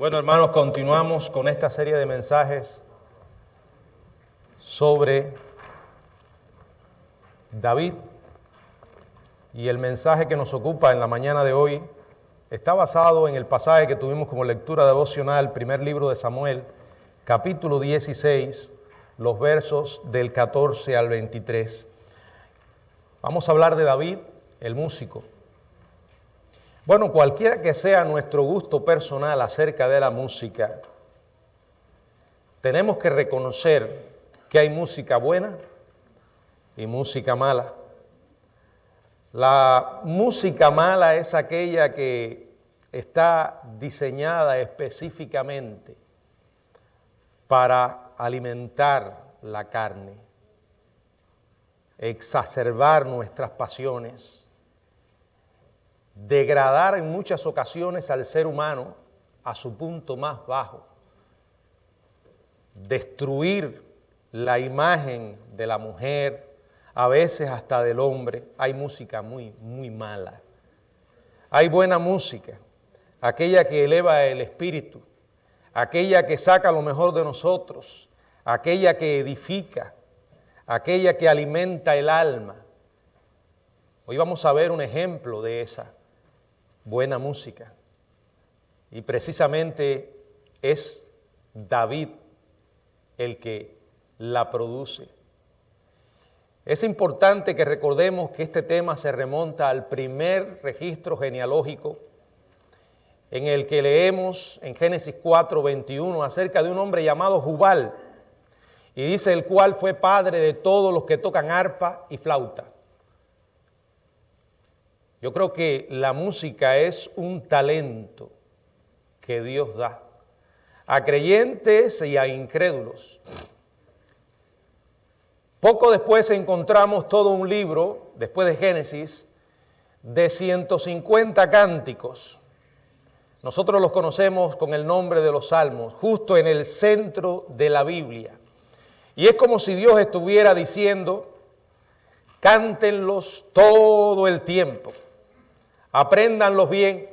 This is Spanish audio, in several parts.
Bueno, hermanos, continuamos con esta serie de mensajes sobre David, y el mensaje que nos ocupa en la mañana de hoy está basado en el pasaje que tuvimos como lectura devocional, primer libro de Samuel, capítulo 16, los versos del 14 al 23. Vamos a hablar de David, el músico. Bueno, cualquiera que sea nuestro gusto personal acerca de la música, tenemos que reconocer que hay música buena y música mala. La música mala es aquella que está diseñada específicamente para alimentar la carne, exacerbar nuestras pasiones, degradar en muchas ocasiones al ser humano a su punto más bajo, destruir la imagen de la mujer, a veces hasta del hombre. Hay música muy mala. Hay buena música, aquella que eleva el espíritu, aquella que saca lo mejor de nosotros, aquella que edifica, aquella que alimenta el alma. Hoy vamos a ver un ejemplo de esa buena música, y precisamente es David el que la produce. Es importante que recordemos que este tema se remonta al primer registro genealógico en el que leemos en Génesis 4:21 acerca de un hombre llamado Jubal, y dice: el cual fue padre de todos los que tocan arpa y flauta. Yo creo que la música es un talento que Dios da a creyentes y a incrédulos. Poco después encontramos todo un libro, después de Génesis, de 150 cánticos. Nosotros los conocemos con el nombre de los Salmos, justo en el centro de la Biblia. Y es como si Dios estuviera diciendo: cántenlos todo el tiempo, apréndanlos bien,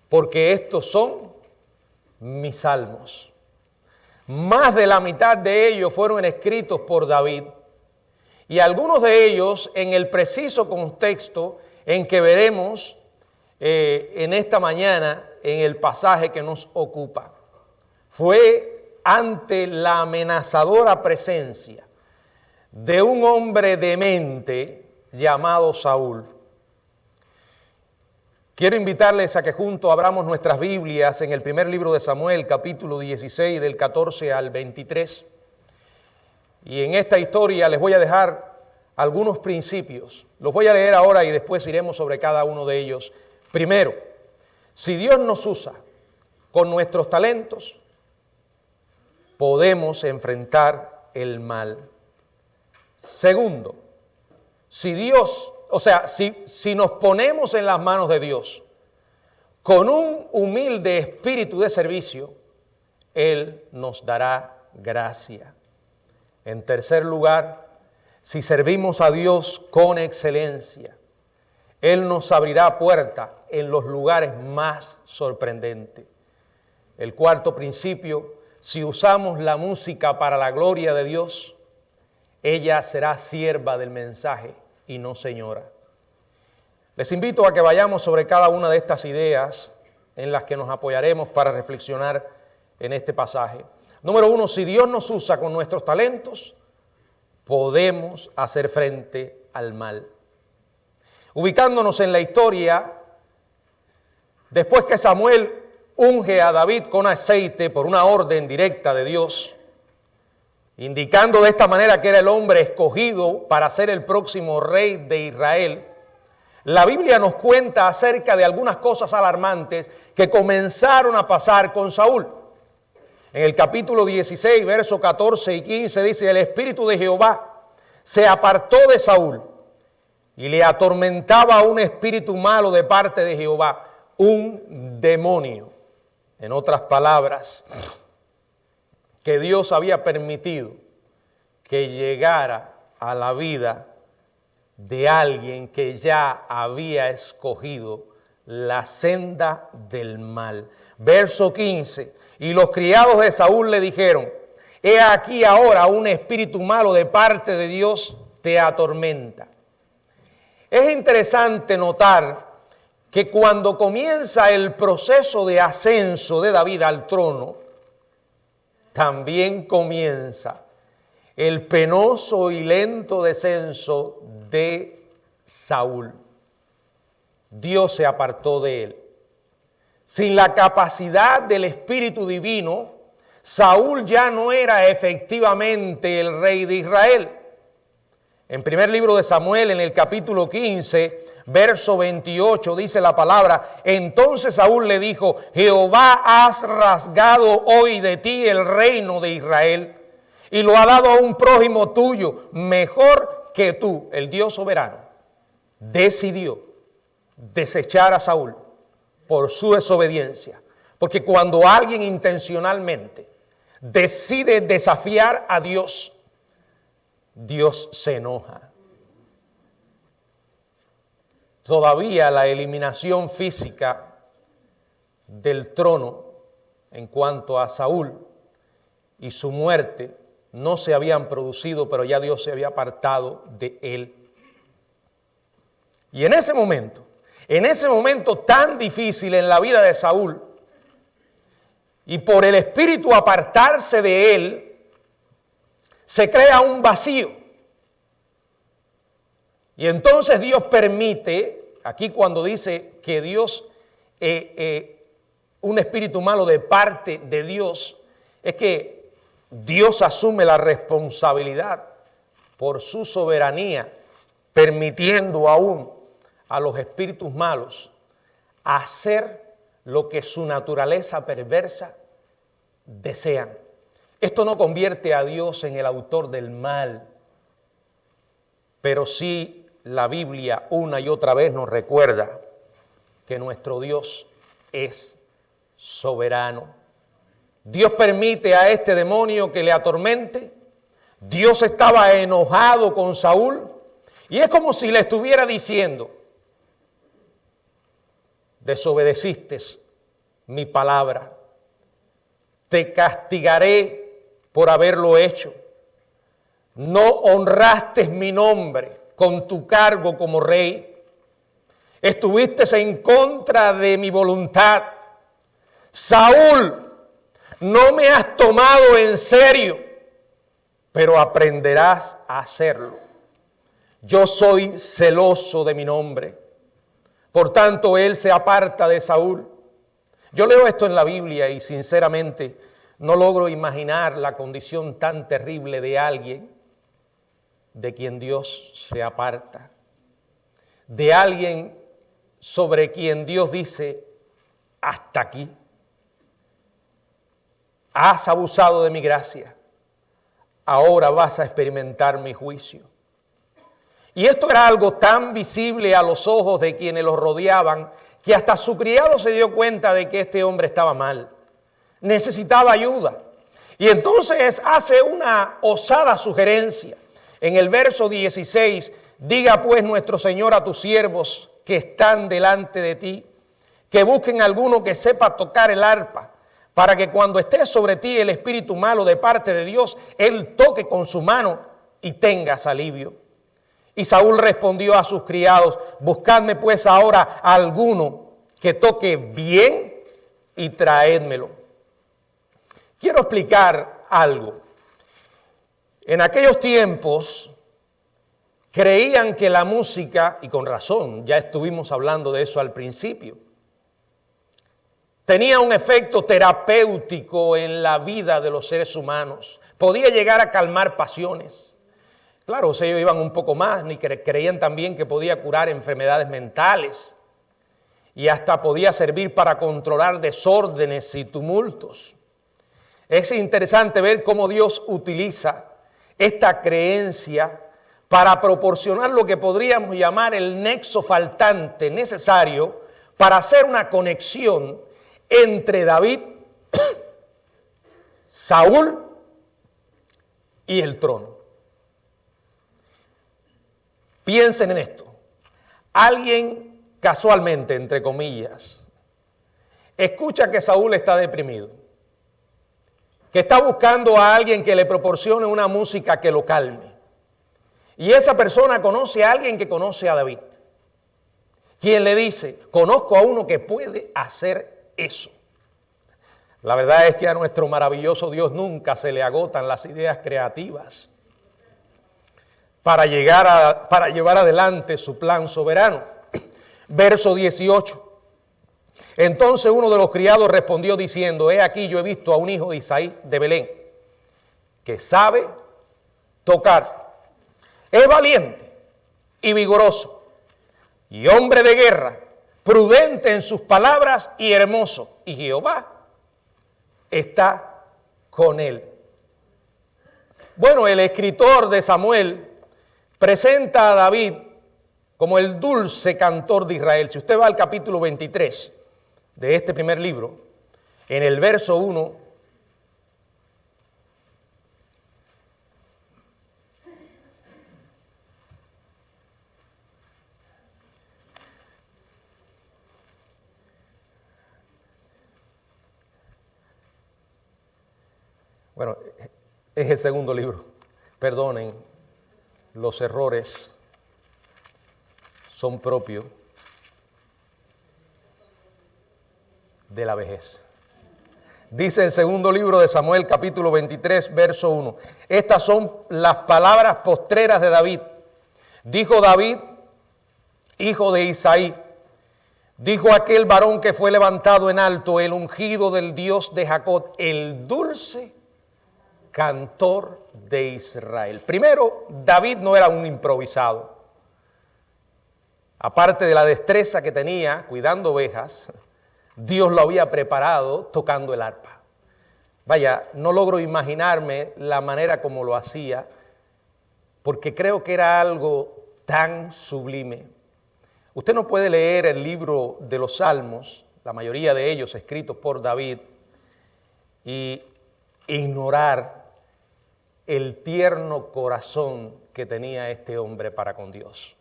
porque estos son mis salmos. Más de la mitad de ellos fueron escritos por David, y algunos de ellos en el preciso contexto en que veremos en esta mañana en el pasaje que nos ocupa. Fue ante la amenazadora presencia de un hombre demente llamado Saúl. Quiero invitarles a que juntos abramos nuestras Biblias en el primer libro de Samuel, capítulo 16, del 14 al 23. Y en esta historia les voy a dejar algunos principios. Los voy a leer ahora y después iremos sobre cada uno de ellos. Primero, si Dios nos usa con nuestros talentos, podemos enfrentar el mal. Segundo, si nos ponemos en las manos de Dios con un humilde espíritu de servicio, Él nos dará gracia. En tercer lugar, si servimos a Dios con excelencia, Él nos abrirá puerta en los lugares más sorprendentes. El cuarto principio, si usamos la música para la gloria de Dios, ella será sierva del mensaje y no señora. Les invito a que vayamos sobre cada una de estas ideas en las que nos apoyaremos para reflexionar en este pasaje. Número uno, si Dios nos usa con nuestros talentos, podemos hacer frente al mal. Ubicándonos en la historia, después que Samuel unge a David con aceite por una orden directa de Dios, indicando de esta manera que era el hombre escogido para ser el próximo rey de Israel, la Biblia nos cuenta acerca de algunas cosas alarmantes que comenzaron a pasar con Saúl. En el capítulo 16, versos 14 y 15 dice: el espíritu de Jehová se apartó de Saúl y le atormentaba un espíritu malo de parte de Jehová, un demonio. En otras palabras, que Dios había permitido que llegara a la vida de alguien que ya había escogido la senda del mal. Verso 15. Y los criados de Saúl le dijeron: he aquí ahora un espíritu malo de parte de Dios te atormenta. Es interesante notar que cuando comienza el proceso de ascenso de David al trono, también comienza el penoso y lento descenso de Saúl. Dios se apartó de él. Sin la capacidad del Espíritu Divino, Saúl ya no era efectivamente el rey de Israel. En primer libro de Samuel, en el capítulo 15, verso 28, dice la palabra: entonces Saúl le dijo: Jehová has rasgado hoy de ti el reino de Israel y lo ha dado a un prójimo tuyo, mejor que tú. El Dios soberano decidió desechar a Saúl por su desobediencia. Porque cuando alguien intencionalmente decide desafiar a Dios, Dios se enoja. Todavía la eliminación física del trono en cuanto a Saúl y su muerte no se habían producido, pero ya Dios se había apartado de él. Y en ese momento tan difícil en la vida de Saúl, y por el espíritu apartarse de él, se crea un vacío. Y entonces Dios permite, aquí cuando dice que Dios, un espíritu malo de parte de Dios, es que Dios asume la responsabilidad por su soberanía, permitiendo aún a los espíritus malos hacer lo que su naturaleza perversa desean. Esto no convierte a Dios en el autor del mal, pero sí la Biblia una y otra vez nos recuerda que nuestro Dios es soberano. Dios permite a este demonio que le atormente. Dios estaba enojado con Saúl y es como si le estuviera diciendo: desobedeciste mi palabra, te castigaré por haberlo hecho. No honraste mi nombre con tu cargo como rey. Estuviste en contra de mi voluntad. Saúl, no me has tomado en serio, pero aprenderás a hacerlo. Yo soy celoso de mi nombre. Por tanto, él se aparta de Saúl. Yo leo esto en la Biblia y sinceramente no logro imaginar la condición tan terrible de alguien de quien Dios se aparta. De alguien sobre quien Dios dice: hasta aquí. Has abusado de mi gracia. Ahora vas a experimentar mi juicio. Y esto era algo tan visible a los ojos de quienes los rodeaban, que hasta su criado se dio cuenta de que este hombre estaba mal, necesitaba ayuda. Y entonces hace una osada sugerencia. En el verso 16, diga pues nuestro Señor a tus siervos que están delante de ti, que busquen alguno que sepa tocar el arpa, para que cuando esté sobre ti el espíritu malo de parte de Dios, él toque con su mano y tengas alivio. Y Saúl respondió a sus criados: buscadme pues ahora alguno que toque bien y traédmelo. Quiero explicar algo. En aquellos tiempos creían que la música, y con razón, ya estuvimos hablando de eso al principio, tenía un efecto terapéutico en la vida de los seres humanos. Podía llegar a calmar pasiones. Claro, ellos iban un poco más, ni creían también que podía curar enfermedades mentales y hasta podía servir para controlar desórdenes y tumultos. Es interesante ver cómo Dios utiliza esta creencia para proporcionar lo que podríamos llamar el nexo faltante necesario para hacer una conexión entre David, Saúl y el trono. Piensen en esto. Alguien casualmente, entre comillas, escucha que Saúl está deprimido, que está buscando a alguien que le proporcione una música que lo calme. Y esa persona conoce a alguien que conoce a David, quien le dice, conozco a uno que puede hacer eso. La verdad es que a nuestro maravilloso Dios nunca se le agotan las ideas creativas para llevar adelante su plan soberano. Verso 18. Entonces uno de los criados respondió diciendo, he aquí yo he visto a un hijo de Isaí de Belén, que sabe tocar, es valiente y vigoroso, y hombre de guerra, prudente en sus palabras y hermoso, y Jehová está con él. Bueno, el escritor de Samuel presenta a David como el dulce cantor de Israel. Si usted va al capítulo 23 de este primer libro, en el verso 1, bueno, es el segundo libro, perdonen, los errores son propios de la vejez. Dice el segundo libro de Samuel, capítulo 23, verso 1. Estas son las palabras postreras de David. Dijo David, hijo de Isaí, dijo aquel varón que fue levantado en alto, el ungido del Dios de Jacob, el dulce cantor de Israel. Primero, David no era un improvisado. Aparte de la destreza que tenía cuidando ovejas, Dios lo había preparado tocando el arpa. Vaya, no logro imaginarme la manera como lo hacía, porque creo que era algo tan sublime. Usted no puede leer el libro de los Salmos, la mayoría de ellos escritos por David, y ignorar el tierno corazón que tenía este hombre para con Dios.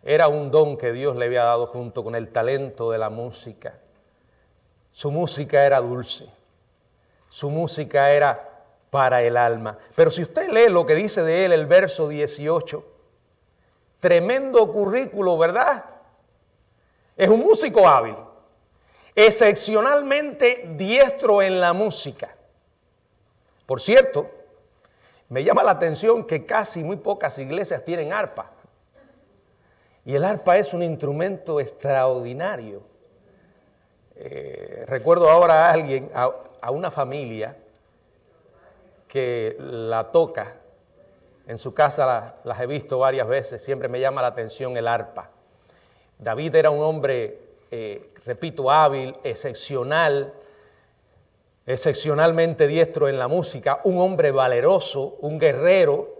Era un don que Dios le había dado junto con el talento de la música. Su música era dulce, su música era para el alma. Pero si usted lee lo que dice de él el verso 18, tremendo currículo, ¿verdad? Es un músico hábil, excepcionalmente diestro en la música. Por cierto, me llama la atención que casi muy pocas iglesias tienen arpa. Y el arpa es un instrumento extraordinario. Recuerdo ahora a alguien, a una familia que la toca. En su casa las he visto varias veces, siempre me llama la atención el arpa. David era un hombre, repito, hábil, excepcionalmente diestro en la música, un hombre valeroso, un guerrero.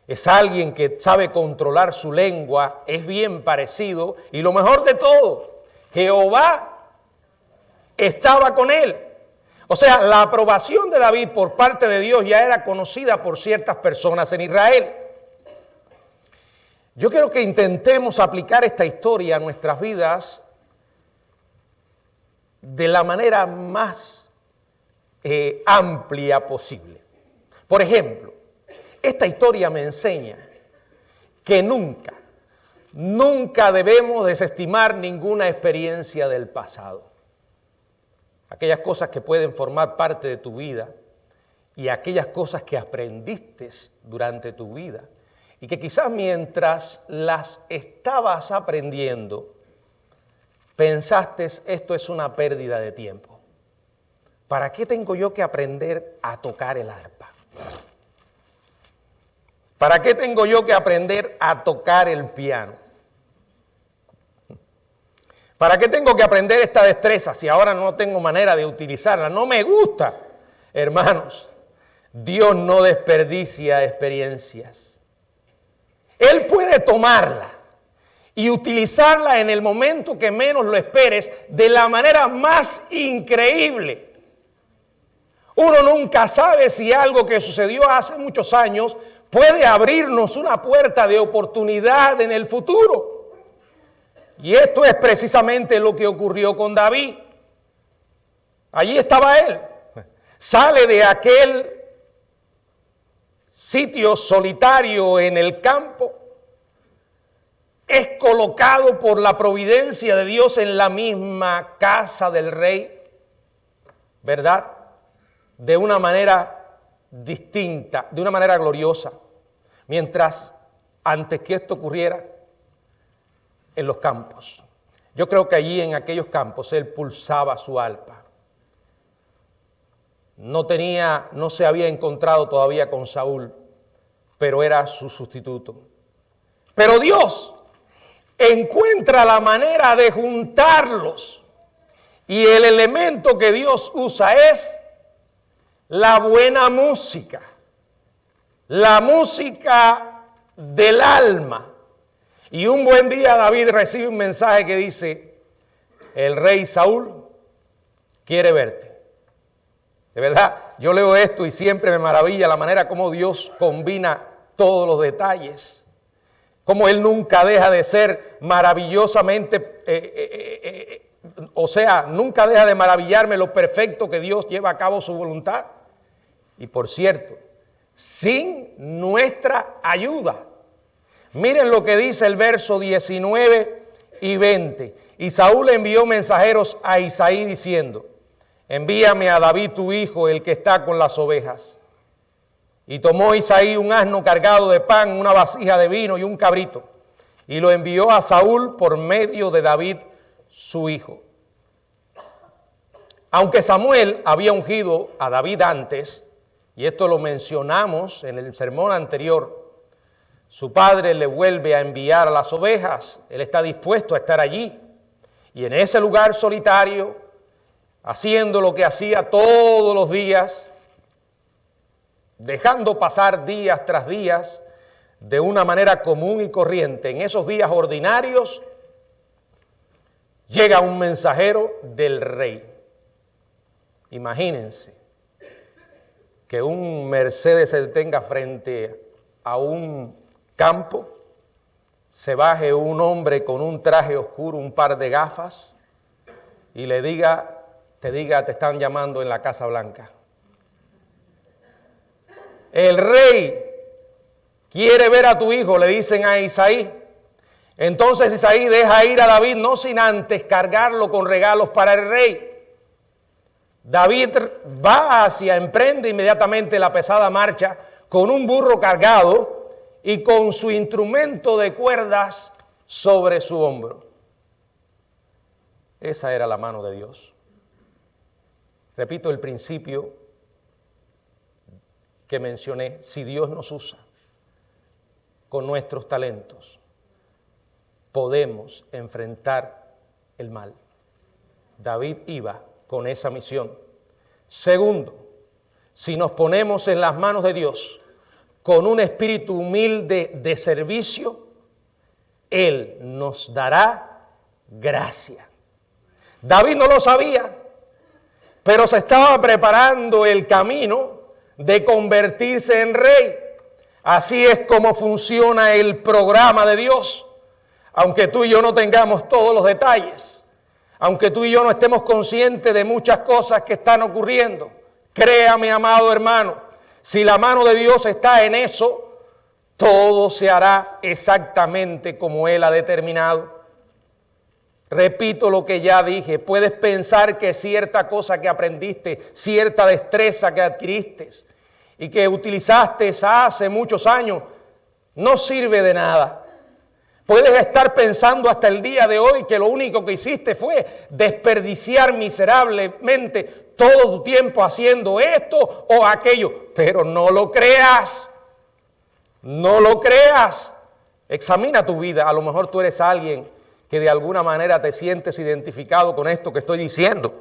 Es alguien que sabe controlar su lengua, es bien parecido, y lo mejor de todo, Jehová estaba con él. O sea, la aprobación de David por parte de Dios ya era conocida por ciertas personas en Israel. Yo quiero que intentemos aplicar esta historia a nuestras vidas de la manera más amplia posible. Por ejemplo, esta historia me enseña que nunca debemos desestimar ninguna experiencia del pasado. Aquellas cosas que pueden formar parte de tu vida y aquellas cosas que aprendiste durante tu vida y que quizás mientras las estabas aprendiendo pensaste, esto es una pérdida de tiempo. ¿Para qué tengo yo que aprender a tocar el arpa? ¿Para qué tengo yo que aprender a tocar el piano? ¿Para qué tengo que aprender esta destreza si ahora no tengo manera de utilizarla? No me gusta. Hermanos, Dios no desperdicia experiencias. Él puede tomarla y utilizarla en el momento que menos lo esperes de la manera más increíble. Uno nunca sabe si algo que sucedió hace muchos años puede abrirnos una puerta de oportunidad en el futuro. Y esto es precisamente lo que ocurrió con David. Allí estaba él. Sale de aquel sitio solitario en el campo. Es colocado por la providencia de Dios en la misma casa del rey, ¿verdad? De una manera distinta, de una manera gloriosa. Mientras, antes que esto ocurriera, en los campos. Yo creo que allí en aquellos campos él pulsaba su arpa. No se había encontrado todavía con Saúl, pero era su sustituto. Pero Dios encuentra la manera de juntarlos. Y el elemento que Dios usa es la buena música. La música del alma. Y un buen día David recibe un mensaje que dice, el rey Saúl quiere verte. De verdad, yo leo esto y siempre me maravilla la manera como Dios combina todos los detalles. Como Él nunca deja de ser maravillosamente, nunca deja de maravillarme lo perfecto que Dios lleva a cabo su voluntad. Y por cierto, sin nuestra ayuda. Miren lo que dice el verso 19 y 20. Y Saúl envió mensajeros a Isaí diciendo, envíame a David tu hijo, el que está con las ovejas. Y tomó Isaí un asno cargado de pan, una vasija de vino y un cabrito, y lo envió a Saúl por medio de David su hijo. Aunque Samuel había ungido a David antes, y esto lo mencionamos en el sermón anterior, su padre le vuelve a enviar a las ovejas. Él está dispuesto a estar allí. Y en ese lugar solitario, haciendo lo que hacía todos los días, dejando pasar días tras días de una manera común y corriente. En esos días ordinarios, llega un mensajero del rey. Imagínense que un Mercedes se detenga frente a un campo, se baje un hombre con un traje oscuro, un par de gafas, y le diga, te están llamando en la Casa Blanca. El rey quiere ver a tu hijo, le dicen a Isaí. Entonces Isaí deja ir a David, no sin antes cargarlo con regalos para el rey. David emprende inmediatamente la pesada marcha con un burro cargado y con su instrumento de cuerdas sobre su hombro. Esa era la mano de Dios. Repito el principio que mencioné, si Dios nos usa con nuestros talentos, podemos enfrentar el mal. David iba con esa misión. Segundo, si nos ponemos en las manos de Dios con un espíritu humilde de servicio, Él nos dará gracia. David no lo sabía, pero se estaba preparando el camino de convertirse en rey. Así es como funciona el programa de Dios. Aunque tú y yo no tengamos todos los detalles, aunque tú y yo no estemos conscientes de muchas cosas que están ocurriendo, créame, amado hermano, si la mano de Dios está en eso, todo se hará exactamente como Él ha determinado. Repito lo que ya dije, puedes pensar que cierta cosa que aprendiste, cierta destreza que adquiriste y que utilizaste hace muchos años, no sirve de nada. Puedes estar pensando hasta el día de hoy que lo único que hiciste fue desperdiciar miserablemente todo tu tiempo haciendo esto o aquello, pero no lo creas, no lo creas. Examina tu vida, a lo mejor tú eres alguien que de alguna manera te sientes identificado con esto que estoy diciendo,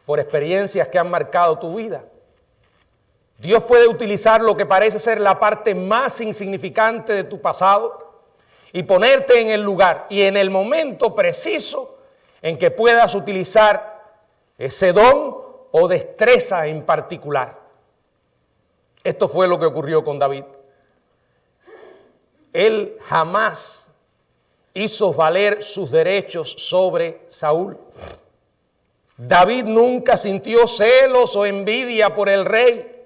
por experiencias que han marcado tu vida. Dios puede utilizar lo que parece ser la parte más insignificante de tu pasado y ponerte en el lugar y en el momento preciso en que puedas utilizar ese don o destreza en particular. Esto fue lo que ocurrió con David. Él jamás hizo valer sus derechos sobre Saúl. David nunca sintió celos o envidia por el rey.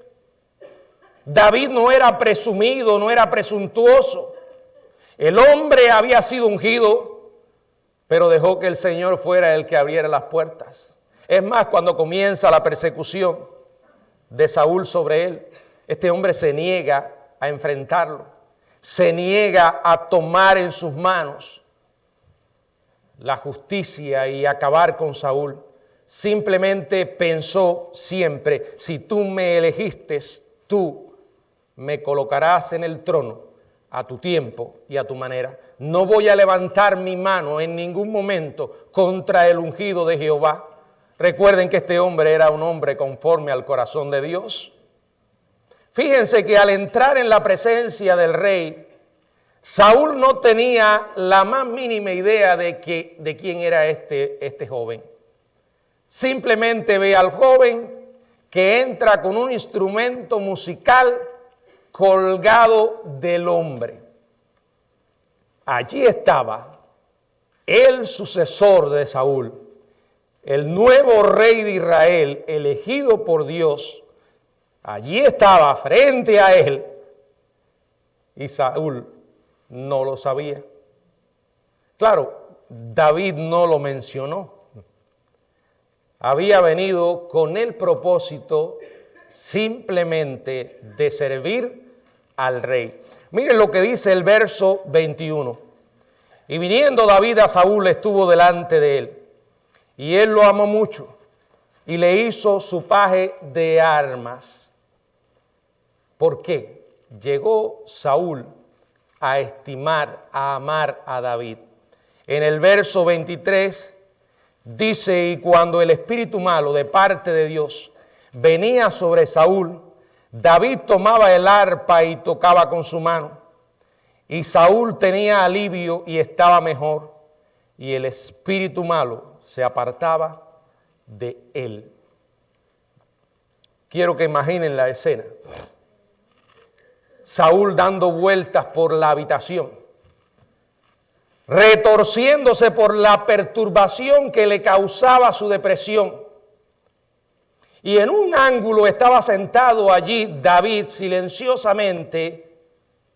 David no era presumido, no era presuntuoso. El hombre había sido ungido, pero dejó que el Señor fuera el que abriera las puertas. Es más, cuando comienza la persecución de Saúl sobre él, este hombre se niega a enfrentarlo, se niega a tomar en sus manos la justicia y acabar con Saúl. Simplemente pensó siempre, si tú me elegiste, tú me colocarás en el trono a tu tiempo y a tu manera. No voy a levantar mi mano en ningún momento contra el ungido de Jehová. Recuerden que este hombre era un hombre conforme al corazón de Dios. Fíjense que al entrar en la presencia del rey, Saúl no tenía la más mínima idea de quién era este joven. Simplemente ve al joven que entra con un instrumento musical colgado del hombre. Allí estaba el sucesor de Saúl, el nuevo rey de Israel, elegido por Dios. Allí estaba frente a él y Saúl no lo sabía. Claro, David no lo mencionó. Había venido con el propósito simplemente de servir al rey. Miren lo que dice el verso 21. Y viniendo David a Saúl estuvo delante de él, y él lo amó mucho, y le hizo su paje de armas. ¿Por qué? Llegó Saúl a estimar, a amar a David. En el verso 23 dice, y cuando el espíritu malo de parte de Dios venía sobre Saúl, David tomaba el arpa y tocaba con su mano. Y Saúl tenía alivio y estaba mejor, y el espíritu malo se apartaba de él. Quiero que imaginen la escena. Saúl dando vueltas por la habitación, retorciéndose por la perturbación que le causaba su depresión. Y en un ángulo estaba sentado allí David silenciosamente,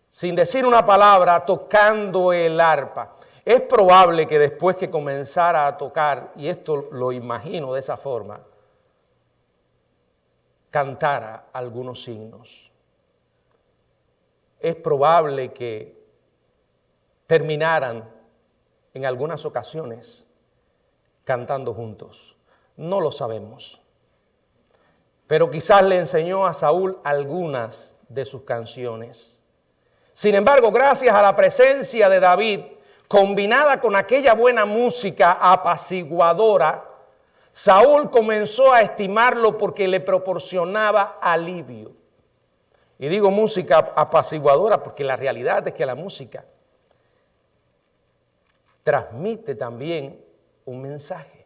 sin decir una palabra, tocando el arpa. Es probable que después que comenzara a tocar, y esto lo imagino de esa forma, cantara algunos signos. Es probable que terminaran en algunas ocasiones cantando juntos. No lo sabemos. Pero quizás le enseñó a Saúl algunas de sus canciones. Sin embargo, gracias a la presencia de David, combinada con aquella buena música apaciguadora, Saúl comenzó a estimarlo porque le proporcionaba alivio. Y digo música apaciguadora porque la realidad es que la música transmite también un mensaje.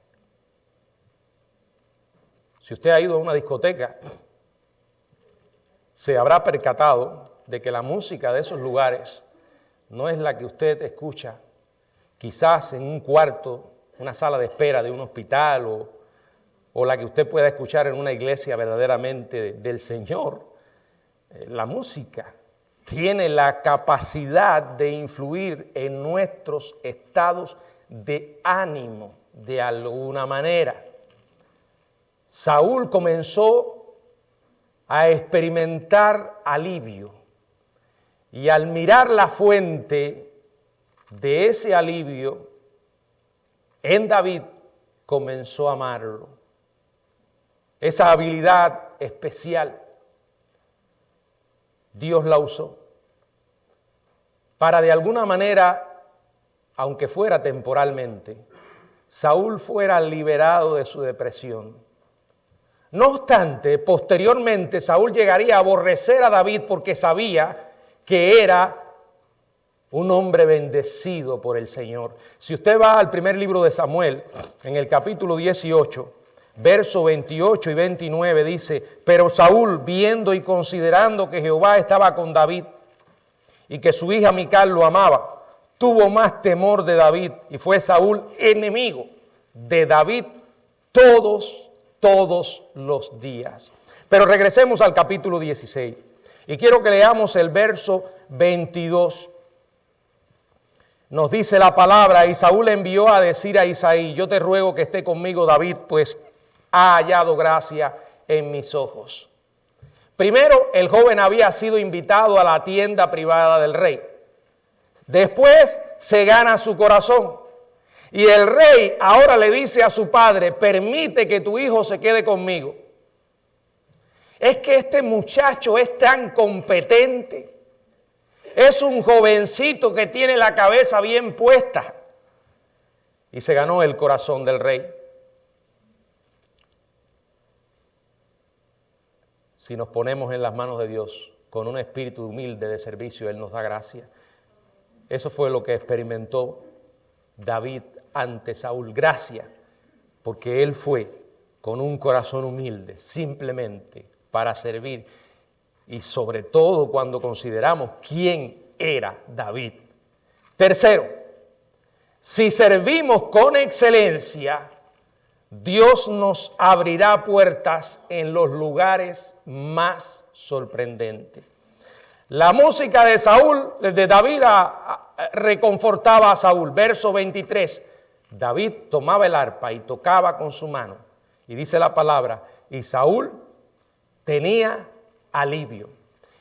Si usted ha ido a una discoteca, se habrá percatado de que la música de esos lugares no es la que usted escucha quizás en un cuarto, una sala de espera de un hospital o la que usted pueda escuchar en una iglesia verdaderamente del Señor. La música tiene la capacidad de influir en nuestros estados de ánimo de alguna manera. Saúl comenzó a experimentar alivio y al mirar la fuente de ese alivio en David comenzó a amarlo. Esa habilidad especial Dios la usó para de alguna manera, aunque fuera temporalmente, Saúl fuera liberado de su depresión. No obstante, posteriormente Saúl llegaría a aborrecer a David porque sabía que era un hombre bendecido por el Señor. Si usted va al primer libro de Samuel, en el capítulo 18, verso 28 y 29 dice, pero Saúl, viendo y considerando que Jehová estaba con David y que su hija Mical lo amaba, tuvo más temor de David y fue Saúl enemigo de David todos los días. Pero regresemos al capítulo 16 y quiero que leamos el verso 22. Nos dice la palabra: y Saúl envió a decir a Isaí: yo te ruego que esté conmigo David, pues ha hallado gracia en mis ojos. Primero, el joven había sido invitado a la tienda privada del rey. Después se gana su corazón. Y el rey ahora le dice a su padre: permite que tu hijo se quede conmigo. Es que este muchacho es tan competente. Es un jovencito que tiene la cabeza bien puesta. Y se ganó el corazón del rey. Si nos ponemos en las manos de Dios con un espíritu humilde de servicio, Él nos da gracia. Eso fue lo que experimentó David ante Saúl. Gracia, porque él fue con un corazón humilde, simplemente para servir. Y sobre todo cuando consideramos quién era David. Tercero, si servimos con excelencia, Dios nos abrirá puertas en los lugares más sorprendentes. La música de Saúl, de David, reconfortaba a Saúl. Verso 23, David tomaba el arpa y tocaba con su mano. Y dice la palabra, y Saúl tenía alivio.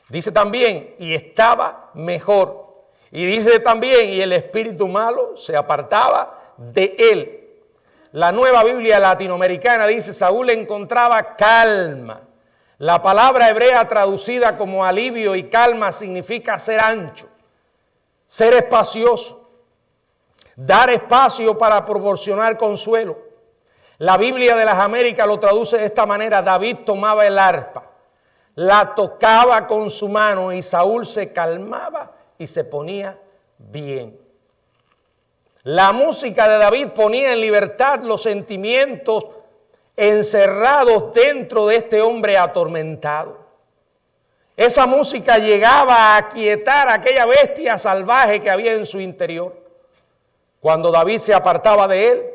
Dice también, y estaba mejor. Y dice también, y el espíritu malo se apartaba de él. La Nueva Biblia Latinoamericana dice, Saúl encontraba calma. La palabra hebrea traducida como alivio y calma significa ser ancho, ser espacioso, dar espacio para proporcionar consuelo. La Biblia de las Américas lo traduce de esta manera: David tomaba el arpa, la tocaba con su mano y Saúl se calmaba y se ponía bien. La música de David ponía en libertad los sentimientos encerrados dentro de este hombre atormentado. Esa música llegaba a aquietar a aquella bestia salvaje que había en su interior. Cuando David se apartaba de él,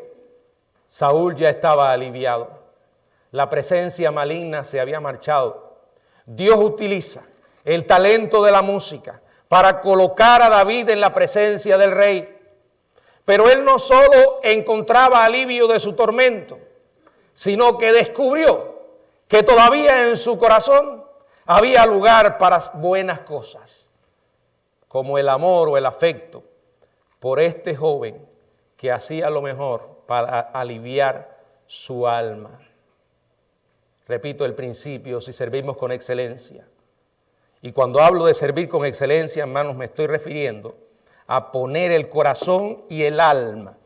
Saúl ya estaba aliviado. La presencia maligna se había marchado. Dios utiliza el talento de la música para colocar a David en la presencia del rey. Pero él no solo encontraba alivio de su tormento, sino que descubrió que todavía en su corazón había lugar para buenas cosas, como el amor o el afecto por este joven que hacía lo mejor para aliviar su alma. Repito el principio: si servimos con excelencia. Y cuando hablo de servir con excelencia, hermanos, me estoy refiriendo a poner el corazón y el alma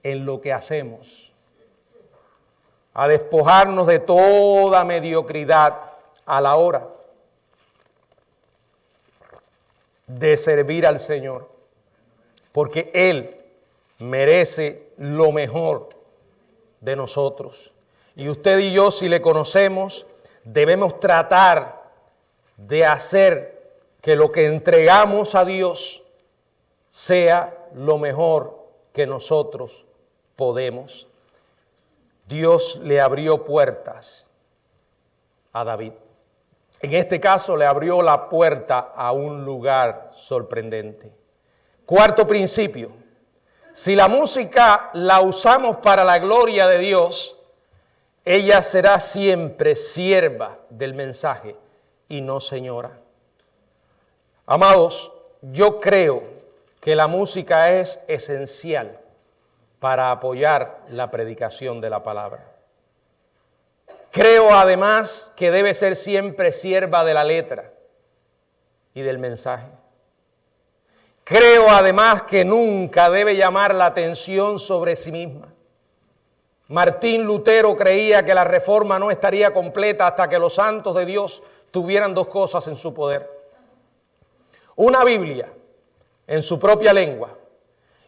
en lo que hacemos, a despojarnos de toda mediocridad a la hora de servir al Señor, porque Él merece lo mejor de nosotros. Y usted y yo, si le conocemos, debemos tratar de hacer que lo que entregamos a Dios sea lo mejor que nosotros podemos. Dios le abrió puertas a David. En este caso le abrió la puerta a un lugar sorprendente. Cuarto principio: si la música la usamos para la gloria de Dios, ella será siempre sierva del mensaje y no señora. Amados, yo creo que la música es esencial para apoyar la predicación de la palabra. Creo además que debe ser siempre sierva de la letra y del mensaje. Creo además que nunca debe llamar la atención sobre sí misma. Martín Lutero creía que la reforma no estaría completa hasta que los santos de Dios tuvieran dos cosas en su poder: una Biblia en su propia lengua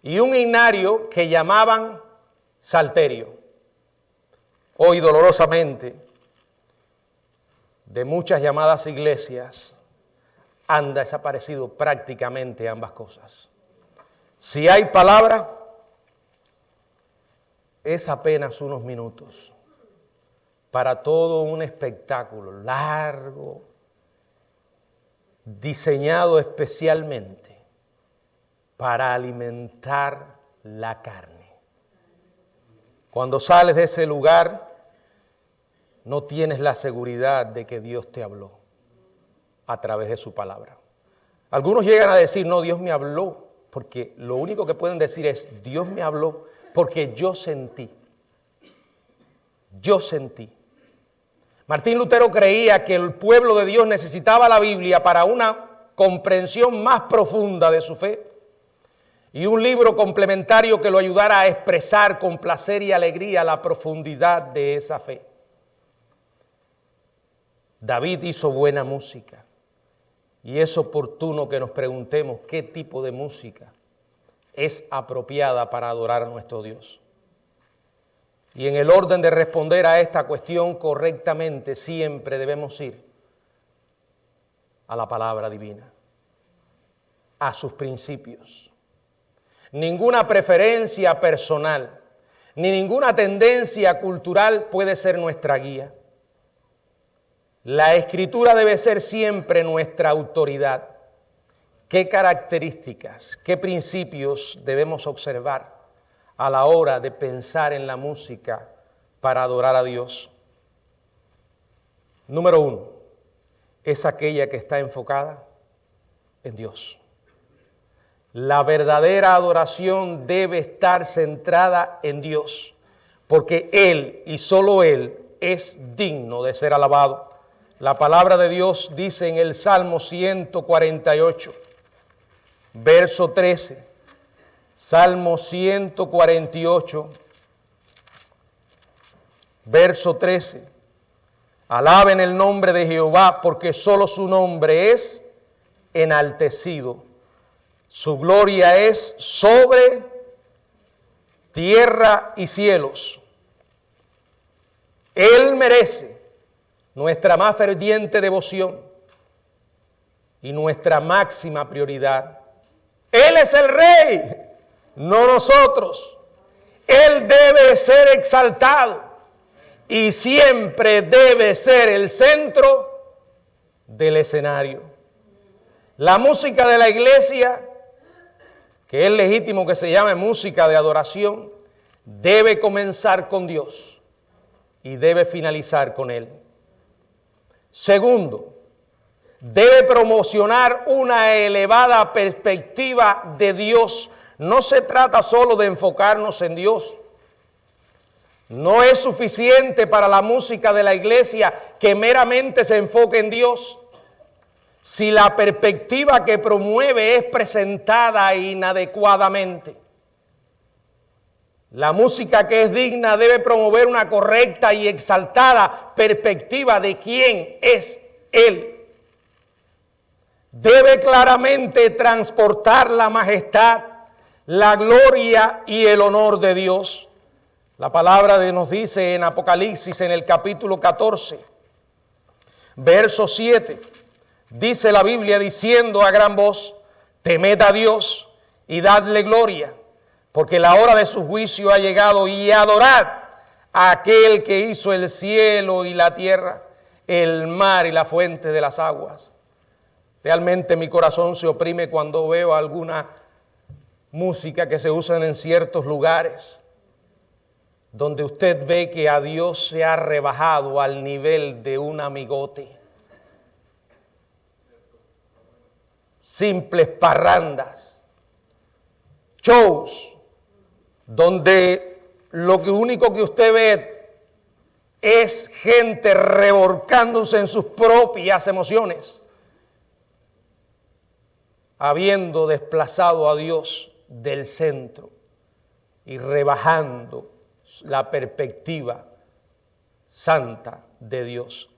y un himnario que llamaban salterio. Hoy, dolorosamente, de muchas llamadas iglesias han desaparecido prácticamente ambas cosas. Si hay palabra, es apenas unos minutos para todo un espectáculo largo, diseñado especialmente para alimentar la carne. Cuando sales de ese lugar, no tienes la seguridad de que Dios te habló a través de su palabra. Algunos llegan a decir, no, Dios me habló, porque lo único que pueden decir es, Dios me habló porque yo sentí. Yo sentí. Martín Lutero creía que el pueblo de Dios necesitaba la Biblia para una comprensión más profunda de su fe y un libro complementario que lo ayudara a expresar con placer y alegría la profundidad de esa fe. David hizo buena música y es oportuno que nos preguntemos qué tipo de música es apropiada para adorar a nuestro Dios. Y en el orden de responder a esta cuestión correctamente, siempre debemos ir a la palabra divina, a sus principios. Ninguna preferencia personal, ni ninguna tendencia cultural puede ser nuestra guía. La Escritura debe ser siempre nuestra autoridad. ¿Qué características, qué principios debemos observar a la hora de pensar en la música para adorar a Dios? Número 1, es aquella que está enfocada en Dios. La verdadera adoración debe estar centrada en Dios, porque Él y solo Él es digno de ser alabado. La palabra de Dios dice en el Salmo 148, verso 13, Salmo 148, verso 13. Alaben el nombre de Jehová, porque solo su nombre es enaltecido. Su gloria es sobre tierra y cielos. Él merece nuestra más ferviente devoción y nuestra máxima prioridad. Él es el Rey, no nosotros. Él debe ser exaltado y siempre debe ser el centro del escenario. La música de la iglesia, que es legítimo que se llame música de adoración, debe comenzar con Dios y debe finalizar con Él. Segundo, debe promocionar una elevada perspectiva de Dios. No se trata solo de enfocarnos en Dios. No es suficiente para la música de la iglesia que meramente se enfoque en Dios. Si la perspectiva que promueve es presentada inadecuadamente. La música que es digna debe promover una correcta y exaltada perspectiva de quién es Él. Debe claramente transportar la majestad, la gloria y el honor de Dios. La palabra nos dice en Apocalipsis, en el capítulo 14, verso 7, dice la Biblia diciendo a gran voz, temed a Dios y dadle gloria, porque la hora de su juicio ha llegado, y adorad a aquel que hizo el cielo y la tierra, el mar y la fuente de las aguas. Realmente mi corazón se oprime cuando veo alguna música que se usa en ciertos lugares, donde usted ve que a Dios se ha rebajado al nivel de un amigote. Simples parrandas, shows, donde lo único que usted ve es gente revolcándose en sus propias emociones, habiendo desplazado a Dios del centro y rebajando la perspectiva santa de Dios.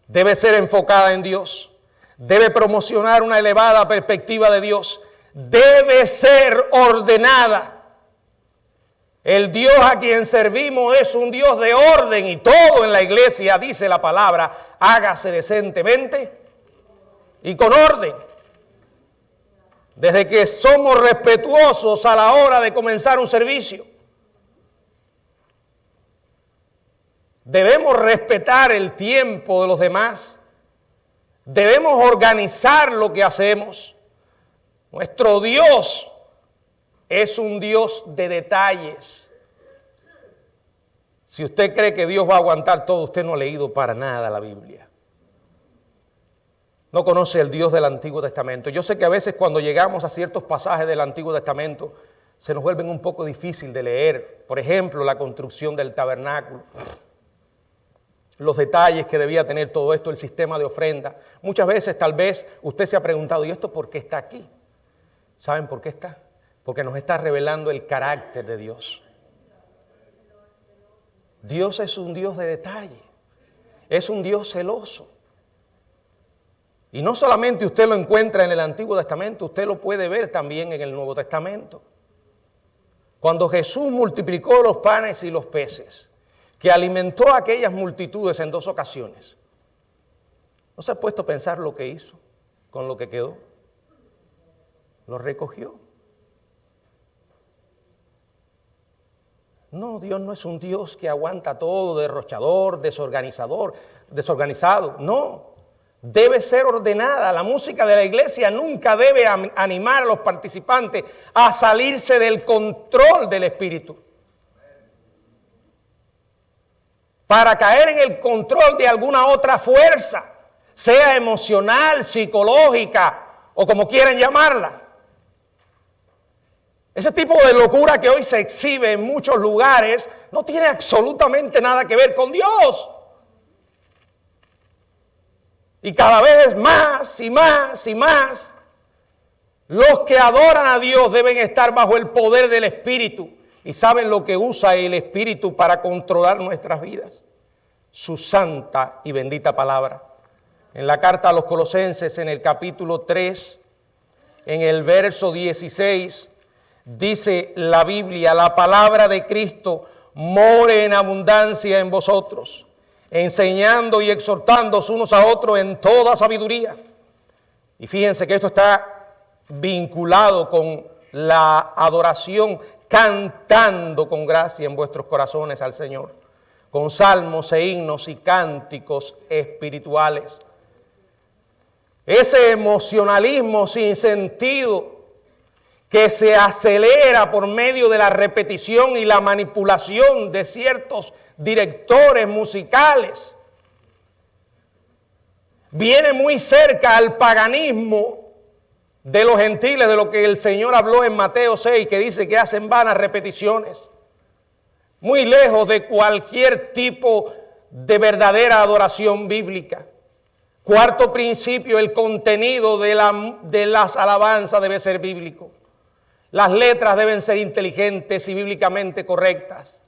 Debe ser enfocada en Dios, debe promocionar una elevada perspectiva de Dios, debe ser ordenada. El Dios a quien servimos es un Dios de orden, y todo en la iglesia, dice la palabra, hágase decentemente y con orden. desde que somos respetuosos a la hora de comenzar un servicio. Debemos respetar el tiempo de los demás. Debemos organizar lo que hacemos. Nuestro Dios es un Dios de detalles. Si usted cree que Dios va a aguantar todo, usted no ha leído para nada la Biblia. No conoce el Dios del Antiguo Testamento. Yo sé que a veces cuando llegamos a ciertos pasajes del Antiguo Testamento se nos vuelven un poco difícil de leer. Por ejemplo, la construcción del tabernáculo, los detalles que debía tener todo esto, el sistema de ofrenda. Muchas veces tal vez usted se ha preguntado, ¿y esto por qué está aquí? ¿Saben por qué está? Porque nos está revelando el carácter de Dios. Dios es un Dios de detalle, es un Dios celoso. Y no solamente usted lo encuentra en el Antiguo Testamento, usted lo puede ver también en el Nuevo Testamento. Cuando Jesús multiplicó los panes y los peces, que alimentó a aquellas multitudes en 2 ocasiones, ¿no se ha puesto a pensar lo que hizo con lo que quedó? Lo recogió. No, Dios no es un Dios que aguanta todo, derrochador, desorganizado. No. Debe ser ordenada. La música de la iglesia nunca debe animar a los participantes a salirse del control del espíritu, para caer en el control de alguna otra fuerza, sea emocional, psicológica o como quieran llamarla. Ese tipo de locura que hoy se exhibe en muchos lugares no tiene absolutamente nada que ver con Dios. Y cada vez más y más y más, los que adoran a Dios deben estar bajo el poder del Espíritu. ¿Y saben lo que usa el Espíritu para controlar nuestras vidas? Su santa y bendita palabra. En la carta a los Colosenses, en el capítulo 3, en el verso 16, dice la Biblia: la palabra de Cristo more en abundancia en vosotros, enseñando y exhortándoos unos a otros en toda sabiduría. Y fíjense que esto está vinculado con la adoración, cantando con gracia en vuestros corazones al Señor, con salmos e himnos y cánticos espirituales. Ese emocionalismo sin sentido que se acelera por medio de la repetición y la manipulación de ciertos directores musicales, viene muy cerca al paganismo de los gentiles, de lo que el Señor habló en Mateo 6, que dice que hacen vanas repeticiones, muy lejos de cualquier tipo de verdadera adoración bíblica. Cuarto principio: el contenido de las alabanzas debe ser bíblico. Las letras deben ser inteligentes y bíblicamente correctas,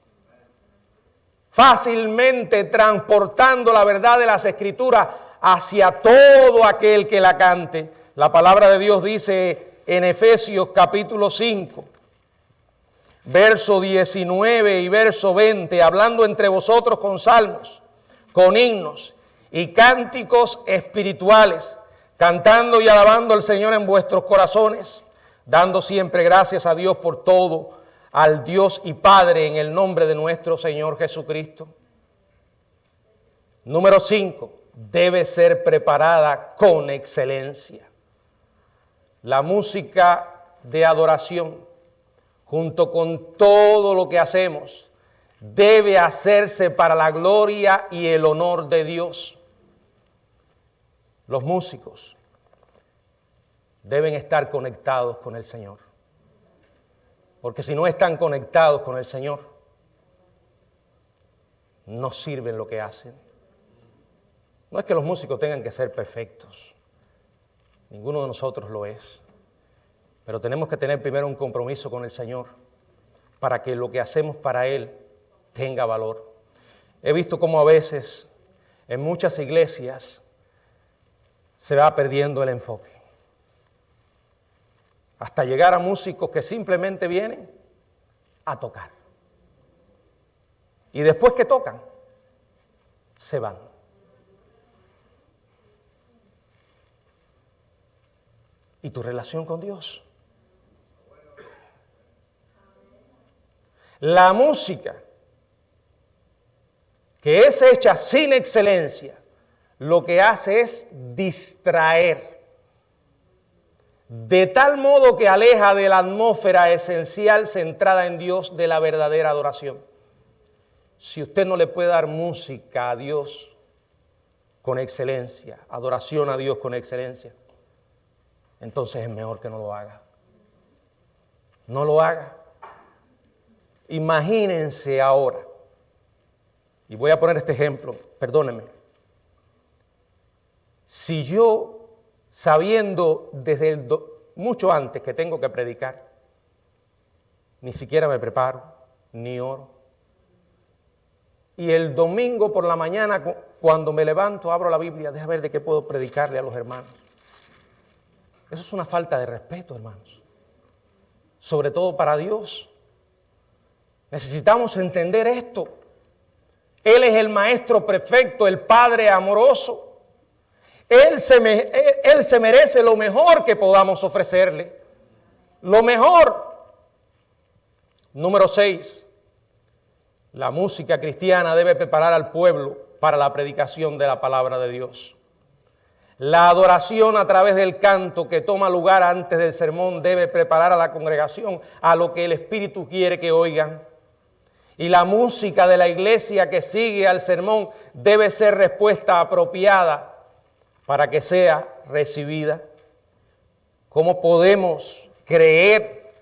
fácilmente transportando la verdad de las Escrituras hacia todo aquel que la cante. La palabra de Dios dice en Efesios capítulo 5, verso 19 y verso 20, hablando entre vosotros con salmos, con himnos y cánticos espirituales, cantando y alabando al Señor en vuestros corazones, dando siempre gracias a Dios por todo, al Dios y Padre, en el nombre de nuestro Señor Jesucristo. Número 5, debe ser preparada con excelencia. La música de adoración, junto con todo lo que hacemos, debe hacerse para la gloria y el honor de Dios. Los músicos deben estar conectados con el Señor, porque si no están conectados con el Señor, no sirven lo que hacen. No es que los músicos tengan que ser perfectos, ninguno de nosotros lo es, pero tenemos que tener primero un compromiso con el Señor para que lo que hacemos para Él tenga valor. He visto cómo a veces en muchas iglesias se va perdiendo el enfoque, hasta llegar a músicos que simplemente vienen a tocar. Y después que tocan, se van. y tu relación con Dios. La música que es hecha sin excelencia, lo que hace es distraer, de tal modo que aleja de la atmósfera esencial centrada en Dios de la verdadera adoración. Si usted no le puede dar música a Dios con excelencia, adoración a Dios con excelencia, entonces es mejor que no lo haga. No lo haga. Imagínense ahora, y voy a poner este ejemplo, perdónenme. Si yo, sabiendo desde mucho antes que tengo que predicar, ni siquiera me preparo, ni oro, y el domingo por la mañana, cuando me levanto, abro la Biblia, deja ver de qué puedo predicarle a los hermanos. Eso es una falta de respeto, hermanos. Sobre todo para Dios. Necesitamos entender esto. Él es el Maestro perfecto, el Padre amoroso. Él se merece lo mejor que podamos ofrecerle. Lo mejor. Número 6. La música cristiana debe preparar al pueblo para la predicación de la palabra de Dios. La adoración a través del canto que toma lugar antes del sermón debe preparar a la congregación a lo que el Espíritu quiere que oigan. Y la música de la iglesia que sigue al sermón debe ser respuesta apropiada para que sea recibida. ¿Cómo podemos creer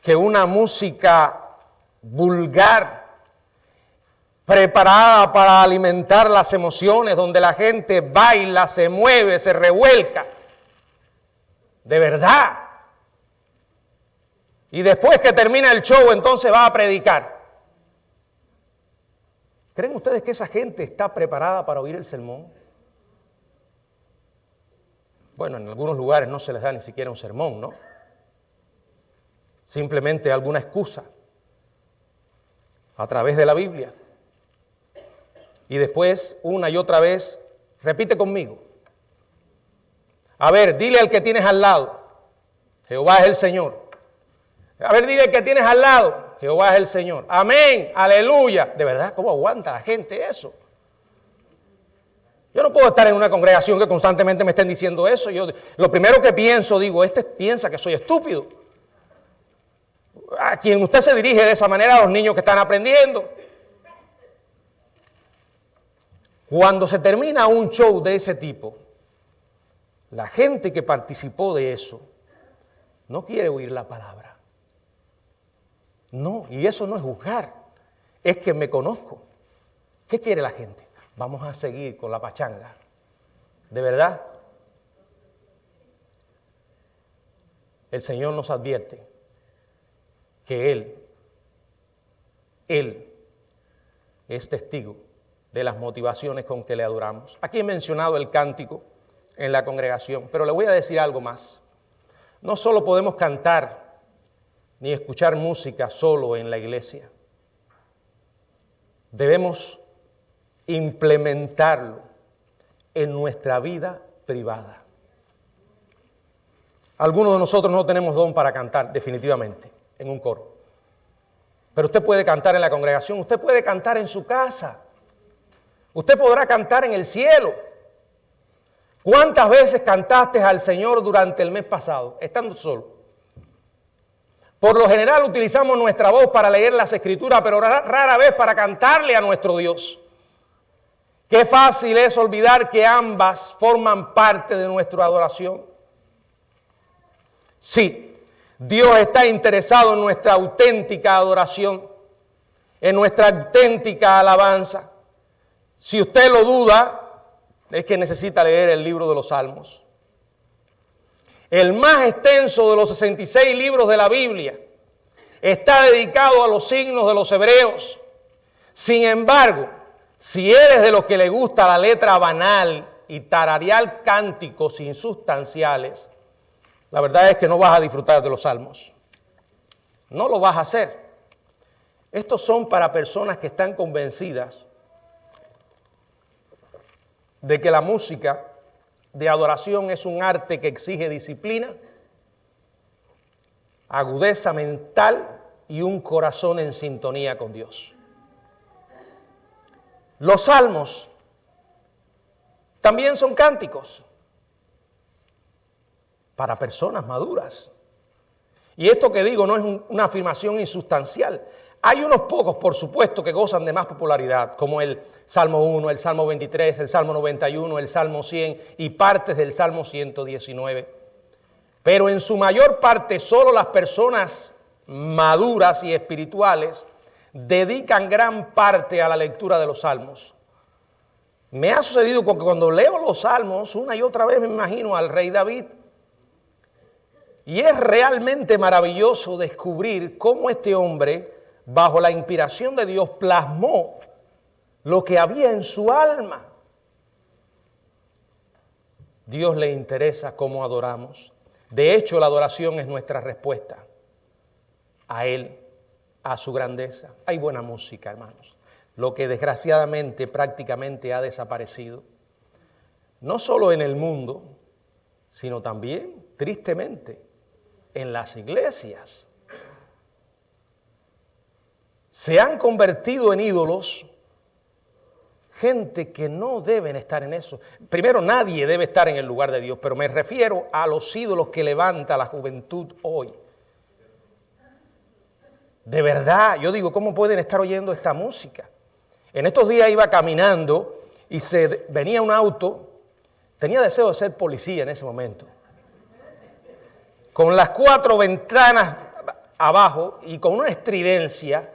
que una música vulgar, preparada para alimentar las emociones, donde la gente baila, se mueve, se revuelca, de verdad, y después que termina el show entonces va a predicar? ¿Creen ustedes que esa gente está preparada para oír el sermón? Bueno, en algunos lugares no se les da ni siquiera un sermón, ¿no? Simplemente alguna excusa a través de la Biblia. Y después, una y otra vez, repite conmigo. A ver, dile al que tienes al lado, Jehová es el Señor. A ver, dile al que tienes al lado, Jehová es el Señor. Amén, aleluya. De verdad, ¿cómo aguanta la gente eso? Yo no puedo estar en una congregación que constantemente me estén diciendo eso. Yo, lo primero que pienso, digo, este piensa que soy estúpido. A quien usted se dirige de esa manera a los niños que están aprendiendo. Cuando se termina un show de ese tipo, la gente que participó de eso no quiere oír la palabra. No, y eso no es juzgar, es que me conozco. ¿Qué quiere la gente? Vamos a seguir con la pachanga. ¿De verdad? El Señor nos advierte que Él es testigo de las motivaciones con que le adoramos. Aquí he mencionado el cántico en la congregación, pero le voy a decir algo más. No solo podemos cantar ni escuchar música solo en la iglesia. Debemos implementarlo en nuestra vida privada. Algunos de nosotros no tenemos don para cantar, definitivamente, en un coro. Pero usted puede cantar en la congregación, usted puede cantar en su casa. Usted podrá cantar en el cielo. ¿Cuántas veces cantaste al Señor durante el mes pasado, estando solo? Por lo general utilizamos nuestra voz para leer las Escrituras, pero rara vez para cantarle a nuestro Dios. Qué fácil es olvidar que ambas forman parte de nuestra adoración. Sí, Dios está interesado en nuestra auténtica adoración, en nuestra auténtica alabanza. Si usted lo duda, es que necesita leer el libro de los Salmos. El más extenso de los 66 libros de la Biblia está dedicado a los signos de los hebreos. Sin embargo, si eres de los que le gusta la letra banal y tararear cánticos insustanciales, la verdad es que no vas a disfrutar de los Salmos. No lo vas a hacer. Estos son para personas que están convencidas de que la música de adoración es un arte que exige disciplina agudeza mental y un corazón en sintonía con Dios. Los salmos también son cánticos para personas maduras. Y esto que digo no es una afirmación insustancial. Hay unos pocos, por supuesto, que gozan de más popularidad, como el Salmo 1, el Salmo 23, el Salmo 91, el Salmo 100 y partes del Salmo 119. Pero en su mayor parte solo las personas maduras y espirituales dedican gran parte a la lectura de los salmos. Me ha sucedido porque cuando leo los salmos una y otra vez me imagino al rey David. Y es realmente maravilloso descubrir cómo este hombre, bajo la inspiración de Dios, plasmó lo que había en su alma. Dios le interesa cómo adoramos. De hecho, la adoración es nuestra respuesta a Él, a su grandeza. Hay buena música, hermanos. Lo que desgraciadamente prácticamente ha desaparecido, no solo en el mundo, sino también, tristemente, en las iglesias. Se han convertido en ídolos gente que no deben estar en eso. Primero, nadie debe estar en el lugar de Dios, pero me refiero a los ídolos que levanta la juventud hoy. De verdad, yo digo, ¿cómo pueden estar oyendo esta música? En estos días iba caminando y venía un auto, tenía deseo de ser policía en ese momento, con las 4 ventanas abajo y con una estridencia,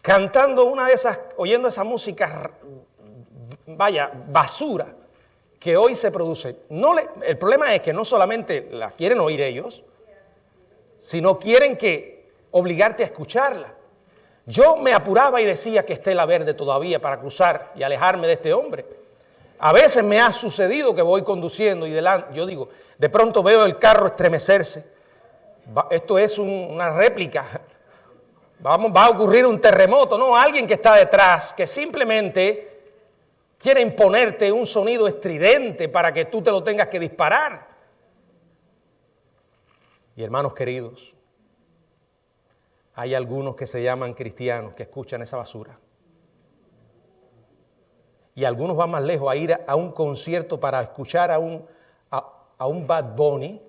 cantando una de esas, oyendo esa música, vaya, basura, que hoy se produce. El problema es que no solamente la quieren oír ellos, sino quieren obligarte a escucharla. Yo me apuraba y decía que esté la verde todavía para cruzar y alejarme de este hombre. A veces me ha sucedido que voy conduciendo y yo digo, de pronto veo el carro estremecerse. Esto es una réplica. Va a ocurrir un terremoto. No, alguien que está detrás, que simplemente quiere imponerte un sonido estridente para que tú te lo tengas que disparar. Y hermanos queridos, hay algunos que se llaman cristianos que escuchan esa basura. Y algunos van más lejos a ir a un concierto para escuchar a un Bad Bunny.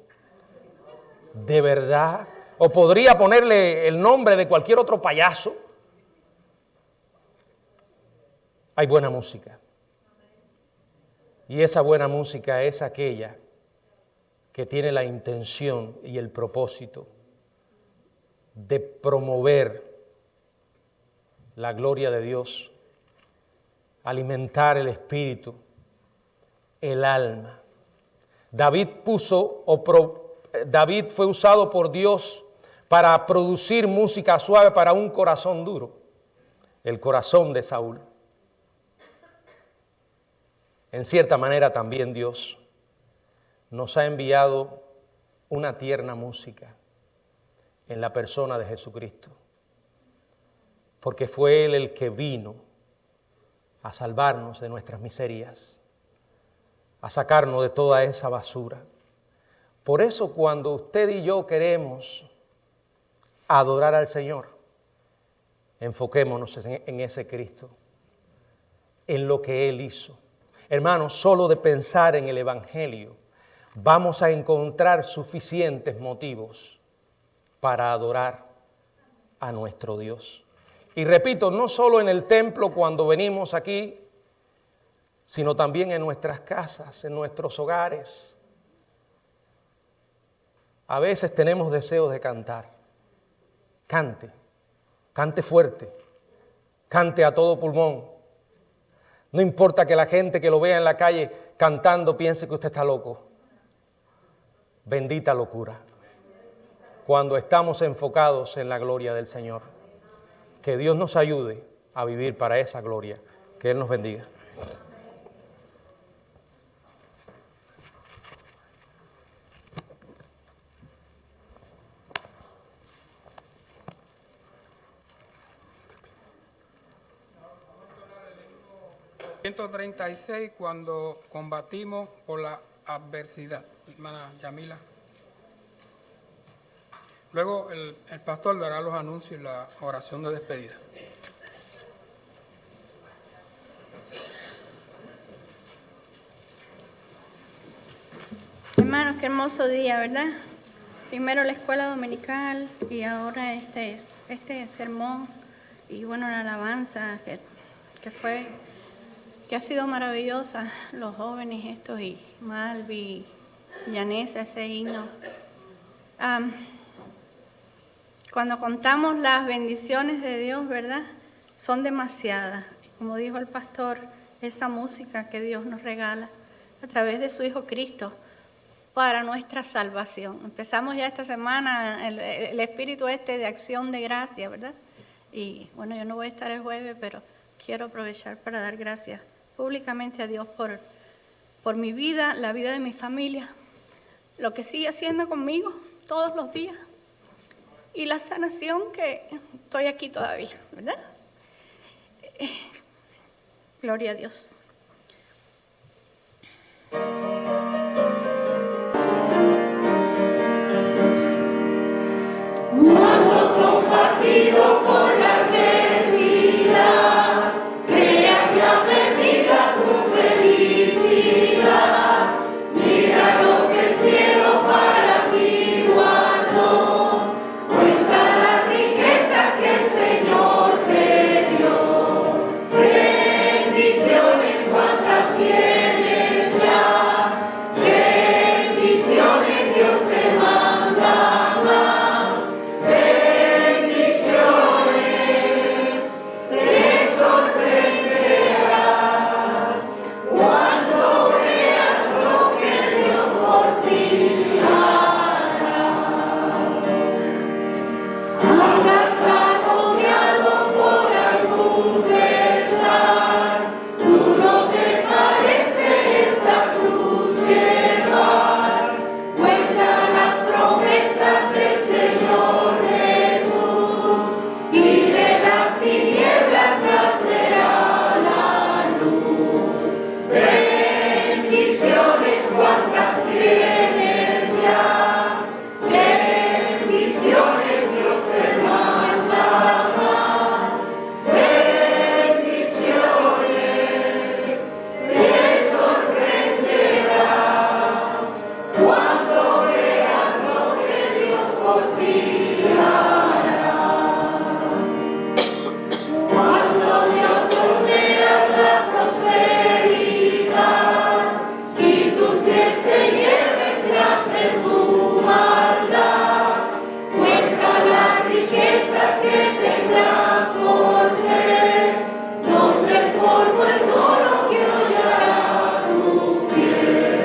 De verdad. O podría ponerle el nombre de cualquier otro payaso. Hay buena música. Y esa buena música es aquella que tiene la intención y el propósito de promover la gloria de Dios, alimentar el espíritu, el alma. David fue usado por Dios para producir música suave para un corazón duro, el corazón de Saúl. En cierta manera también Dios nos ha enviado una tierna música en la persona de Jesucristo, porque fue Él el que vino a salvarnos de nuestras miserias, a sacarnos de toda esa basura. Por eso cuando usted y yo queremos adorar al Señor, enfoquémonos en ese Cristo, en lo que Él hizo. Hermanos, solo de pensar en el Evangelio vamos a encontrar suficientes motivos para adorar a nuestro Dios. Y repito, no solo en el templo cuando venimos aquí, sino también en nuestras casas, en nuestros hogares. A veces tenemos deseos de cantar. Cante, cante fuerte, cante a todo pulmón. No importa que la gente que lo vea en la calle cantando piense que usted está loco. Bendita locura. Cuando estamos enfocados en la gloria del Señor. Que Dios nos ayude a vivir para esa gloria. Que Él nos bendiga. ...136 cuando combatimos por la adversidad. Hermana Yamila. Luego el pastor dará los anuncios y la oración de despedida. Hermanos, qué hermoso día, ¿verdad? Primero la escuela dominical y ahora este sermón y bueno, la alabanza que ha sido maravillosa, los jóvenes estos y Malvi, Yanesa, ese himno. Cuando contamos las bendiciones de Dios, ¿verdad? Son demasiadas. Como dijo el pastor, esa música que Dios nos regala a través de su Hijo Cristo para nuestra salvación. Empezamos ya esta semana el espíritu de acción de gracia, ¿verdad? Y bueno, yo no voy a estar el jueves, pero quiero aprovechar para dar gracias públicamente a Dios por mi vida, la vida de mi familia, lo que sigue haciendo conmigo todos los días y la sanación que estoy aquí todavía, ¿verdad? Gloria a Dios. Cuando compartido por la adversidad, creas ya perdida tu felicidad. Mira lo que el cielo para ti guardó. Cuenta las riquezas que el Señor te dio. Bendiciones cuantas tienes ya. Bendiciones Dios te manda más. Bendiciones, te sorprenderás cuando veas lo que Dios por ti hará. Andas agobiado por algún pesar, tú no te parece esa cruz llevar. Cuenta las promesas del Señor Jesús y de las tinieblas nacerá la luz. Bendiciones cuantas tienes ya. Bendiciones Dios te manda más. Bendiciones, te sorprenderás cuando veas lo que Dios por ti hará. Cuando de otros veas la prosperidad y tus pies te lleven tras de su maldad, cuenta las riquezas que tendrás por fe, donde el polvo es solo que hollará tu piel.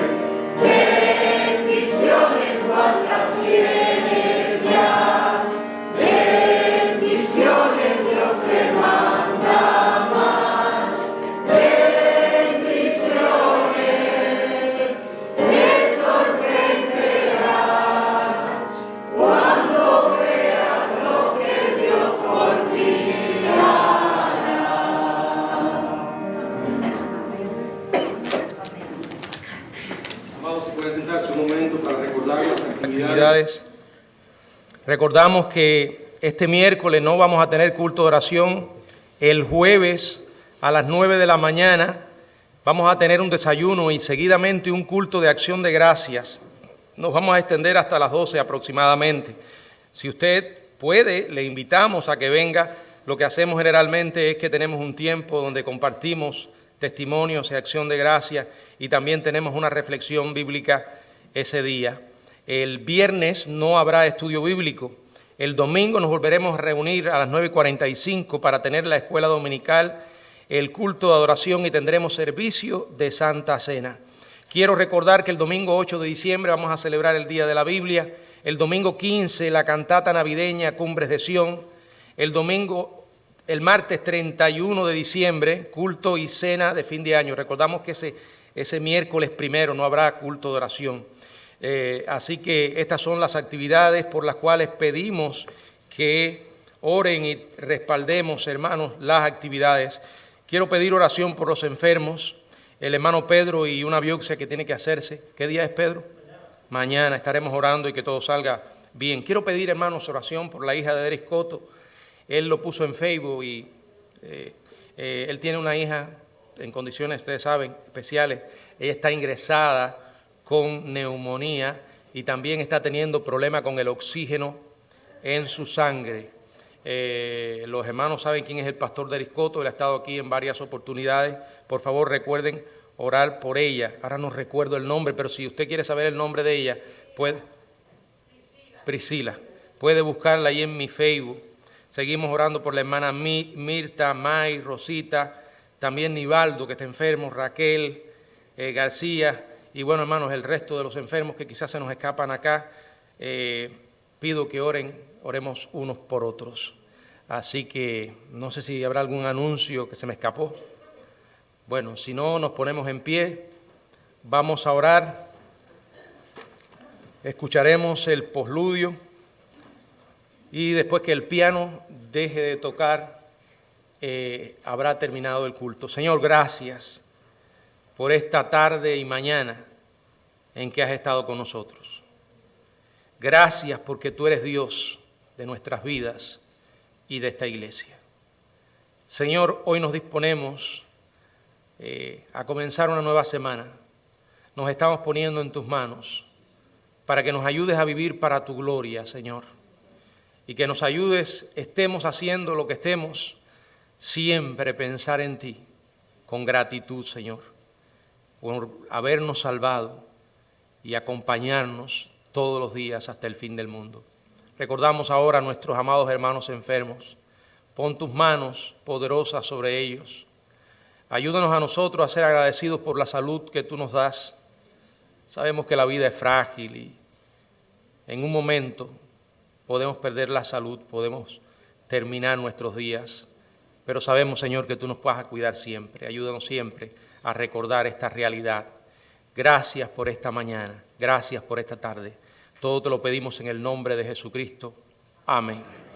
Bendiciones cuantas tienes ya. Bendiciones Dios te manda más. Bendiciones, te sorprenderás cuando veas lo que Dios por ti hará. Amados, si pueden sentarse un momento para recordar las actividades. Actividades. Recordamos que este miércoles no vamos a tener culto de oración. El jueves a las 9 de la mañana vamos a tener un desayuno y seguidamente un culto de acción de gracias. Nos vamos a extender hasta las 12 aproximadamente. Si usted puede, le invitamos a que venga. Lo que hacemos generalmente es que tenemos un tiempo donde compartimos testimonios y acción de gracias y también tenemos una reflexión bíblica ese día. El viernes no habrá estudio bíblico. El domingo nos volveremos a reunir a las 9:45 para tener la escuela dominical, el culto de adoración y tendremos servicio de Santa Cena. Quiero recordar que el domingo 8 de diciembre vamos a celebrar el Día de la Biblia. El domingo 15 la cantata navideña Cumbres de Sión. El martes 31 de diciembre culto y cena de fin de año. Recordamos que ese miércoles primero no habrá culto de oración. Así que estas son las actividades por las cuales pedimos que oren y respaldemos, hermanos, las actividades. Quiero pedir oración por los enfermos, el hermano Pedro y una biopsia que tiene que hacerse. ¿Qué día es, Pedro? Mañana estaremos orando y que todo salga bien. Quiero pedir, hermanos, oración por la hija de Deris Coto. Él lo puso en Facebook y él tiene una hija en condiciones, ustedes saben, especiales. Ella está ingresada con neumonía y también está teniendo problemas con el oxígeno en su sangre. Los hermanos saben quién es el pastor Deris Coto, él ha estado aquí en varias oportunidades. Por favor, recuerden orar por ella. Ahora no recuerdo el nombre, pero si usted quiere saber el nombre de ella, puede... Priscila. Puede buscarla ahí en mi Facebook. Seguimos orando por la hermana Mirta, May, Rosita, también Nivaldo, que está enfermo, Raquel, García, y bueno, hermanos, el resto de los enfermos que quizás se nos escapan acá. Pido que oremos unos por otros. Así que no sé si habrá algún anuncio que se me escapó. Bueno, si no, nos ponemos en pie, vamos a orar, escucharemos el posludio y después que el piano deje de tocar, habrá terminado el culto. Señor, gracias por esta tarde y mañana en que has estado con nosotros. Gracias porque tú eres Dios de nuestras vidas y de esta iglesia. Señor, hoy nos disponemos a comenzar una nueva semana. Nos estamos poniendo en tus manos para que nos ayudes a vivir para tu gloria, Señor, y que nos ayudes, estemos haciendo lo que estemos, siempre pensar en ti con gratitud, Señor, por habernos salvado y acompañarnos todos los días hasta el fin del mundo. Recordamos ahora a nuestros amados hermanos enfermos. Pon tus manos poderosas sobre ellos. Ayúdanos a nosotros a ser agradecidos por la salud que tú nos das. Sabemos que la vida es frágil y en un momento podemos perder la salud, podemos terminar nuestros días, pero sabemos, Señor, que tú nos vas a cuidar siempre. Ayúdanos siempre a recordar esta realidad. Gracias por esta mañana, gracias por esta tarde. Todo te lo pedimos en el nombre de Jesucristo. Amén.